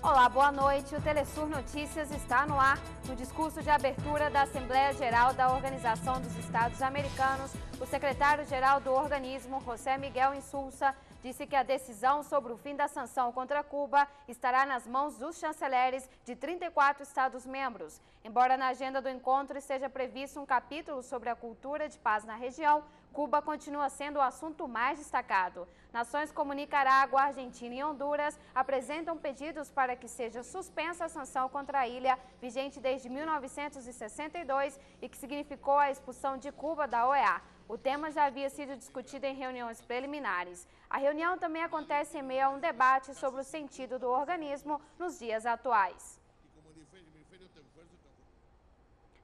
Olá, boa noite. O Telesur Notícias está no ar. No discurso de abertura da Assembleia Geral da Organização dos Estados Americanos, o secretário-geral do organismo, José Miguel Insulza, disse que a decisão sobre o fim da sanção contra Cuba estará nas mãos dos chanceleres de 34 Estados-membros. Embora na agenda do encontro esteja previsto um capítulo sobre a cultura de paz na região, Cuba continua sendo o assunto mais destacado. Nações como Nicarágua, Argentina e Honduras apresentam pedidos para que seja suspensa a sanção contra a ilha, vigente desde 1962 e que significou a expulsão de Cuba da OEA. O tema já havia sido discutido em reuniões preliminares. A reunião também acontece em meio a um debate sobre o sentido do organismo nos dias atuais.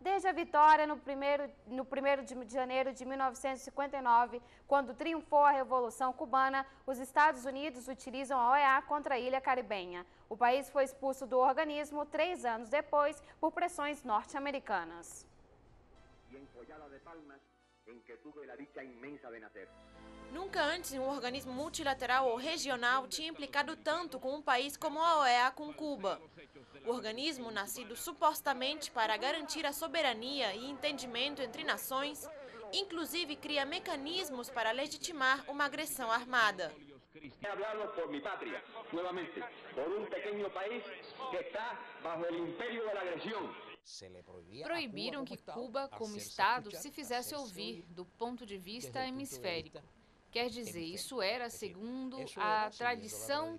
Desde a vitória no 1º de janeiro de 1959, quando triunfou a Revolução Cubana, os Estados Unidos utilizam a OEA contra a ilha caribenha. O país foi expulso do organismo 3 anos depois por pressões norte-americanas. Nunca antes um organismo multilateral ou regional tinha implicado tanto com um país como a OEA com Cuba. O organismo, nascido supostamente para garantir a soberania e entendimento entre nações, inclusive cria mecanismos para legitimar uma agressão armada. He hablado por mi patria, nuevamente, por un pequeño país que está bajo el imperio de la agresión. Proibiram que Cuba, como Estado, se fizesse ouvir do ponto de vista hemisférico. Quer dizer, isso era segundo a tradição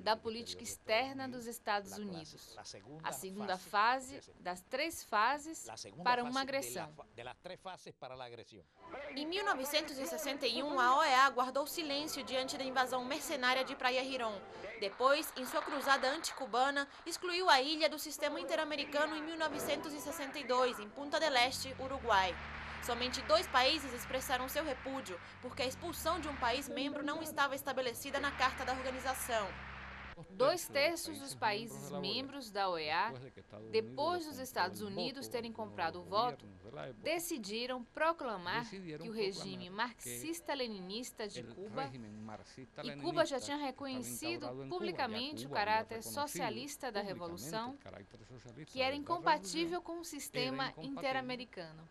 da política externa dos Estados Unidos. A segunda fase das 3 fases para uma agressão. Em 1961, a OEA guardou silêncio diante da invasão mercenária de Praia Girón. Depois, em sua cruzada anticubana, excluiu a ilha do sistema interamericano em 1962, em Punta del Este, Uruguai. Somente 2 países expressaram seu repúdio, porque a expulsão de um país membro não estava estabelecida na Carta da Organização. 2/3 dos países membros da OEA, depois dos Estados Unidos terem comprado o voto, decidiram proclamar que o regime marxista-leninista de Cuba, e Cuba já tinha reconhecido publicamente o caráter socialista da Revolução, que era incompatível com o sistema interamericano.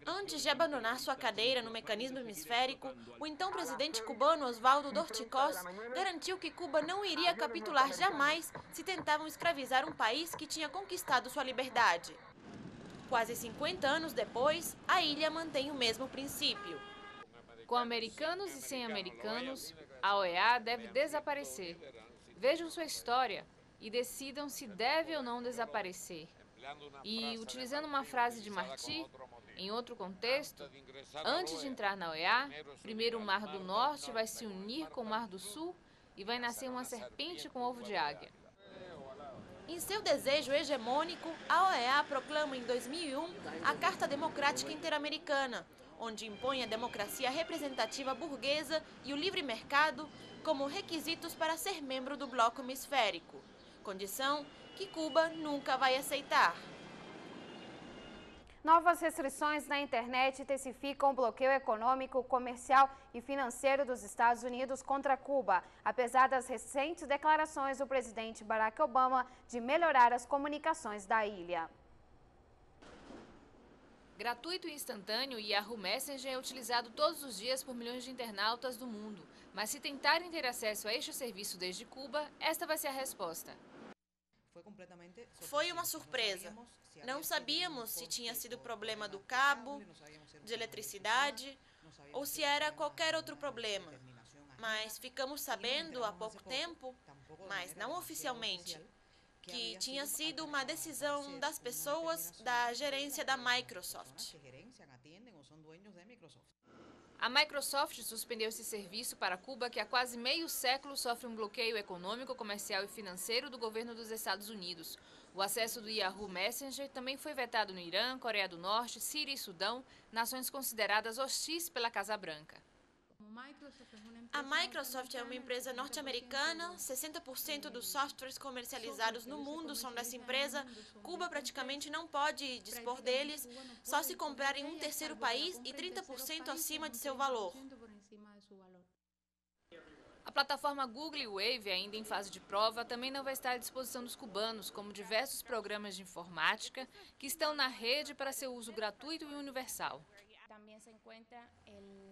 Antes de abandonar sua cadeira no mecanismo hemisférico, o então presidente cubano Osvaldo Dorticós garantiu que Cuba não iria capitular jamais se tentavam escravizar um país que tinha conquistado sua liberdade. Quase 50 anos depois, a ilha mantém o mesmo princípio. Com americanos e sem americanos, a OEA deve desaparecer. Vejam sua história e decidam se deve ou não desaparecer. E, utilizando uma frase de Martí, em outro contexto, antes de entrar na OEA, primeiro o Mar do Norte vai se unir com o Mar do Sul e vai nascer uma serpente com ovo de águia. Em seu desejo hegemônico, a OEA proclama em 2001 a Carta Democrática Interamericana, onde impõe a democracia representativa burguesa e o livre mercado como requisitos para ser membro do bloco hemisférico, condição que Cuba nunca vai aceitar. Novas restrições na internet intensificam o bloqueio econômico, comercial e financeiro dos Estados Unidos contra Cuba, apesar das recentes declarações do presidente Barack Obama de melhorar as comunicações da ilha. Gratuito e instantâneo, o Yahoo Messenger é utilizado todos os dias por milhões de internautas do mundo. Mas se tentarem ter acesso a este serviço desde Cuba, esta vai ser a resposta. Foi uma surpresa. Não sabíamos se tinha sido problema do cabo, de eletricidade ou se era qualquer outro problema. Mas ficamos sabendo há pouco tempo, mas não oficialmente, que tinha sido uma decisão das pessoas da gerência da Microsoft. A Microsoft suspendeu esse serviço para Cuba, que há quase meio século sofre um bloqueio econômico, comercial e financeiro do governo dos Estados Unidos. O acesso do Yahoo Messenger também foi vetado no Irã, Coreia do Norte, Síria e Sudão, nações consideradas hostis pela Casa Branca. A Microsoft é uma empresa norte-americana, 60% dos softwares comercializados no mundo são dessa empresa. Cuba praticamente não pode dispor deles, só se comprar em um terceiro país e 30% acima de seu valor. A plataforma Google Wave, ainda em fase de prova, também não vai estar à disposição dos cubanos, como diversos programas de informática que estão na rede para seu uso gratuito e universal.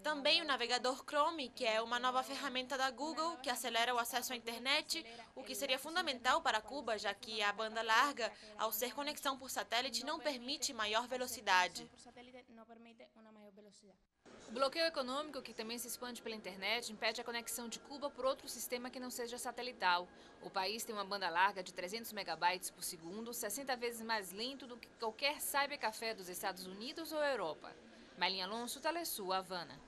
Também o navegador Chrome, que é uma nova ferramenta da Google que acelera o acesso à internet, o que seria fundamental para Cuba, já que a banda larga, ao ser conexão por satélite, não permite maior velocidade. O bloqueio econômico, que também se expande pela internet, impede a conexão de Cuba por outro sistema que não seja satelital. O país tem uma banda larga de 300 megabytes por segundo, 60 vezes mais lento do que qualquer cybercafé dos Estados Unidos ou Europa. Marlinha Alonso, Telesul, Havana.